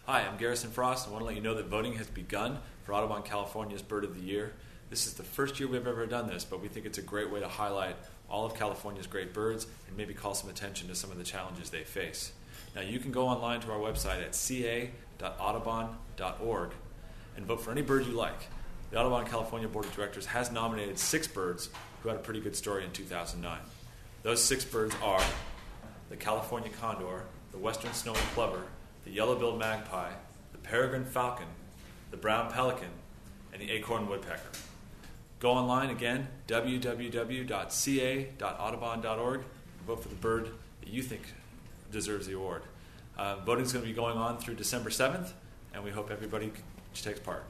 Hi, I'm Garrison Frost. I want to let you know that voting has begun for Audubon California's Bird of the Year. This is the first year we've ever done this, but we think it's a great way to highlight all of California's great birds and maybe call some attention to some of the challenges they face. Now, you can go online to our website at ca.audubon.org and vote for any bird you like. The Audubon California Board of Directors has nominated 6 birds who had a pretty good story in 2009. Those 6 birds are the California condor, the western snowy plover, the yellow-billed magpie, the peregrine falcon, the brown pelican, and the acorn woodpecker. Go online again, www.ca.audubon.org, and vote for the bird that you think deserves the award. Voting is going to be going on through December 7th, and we hope everybody takes part.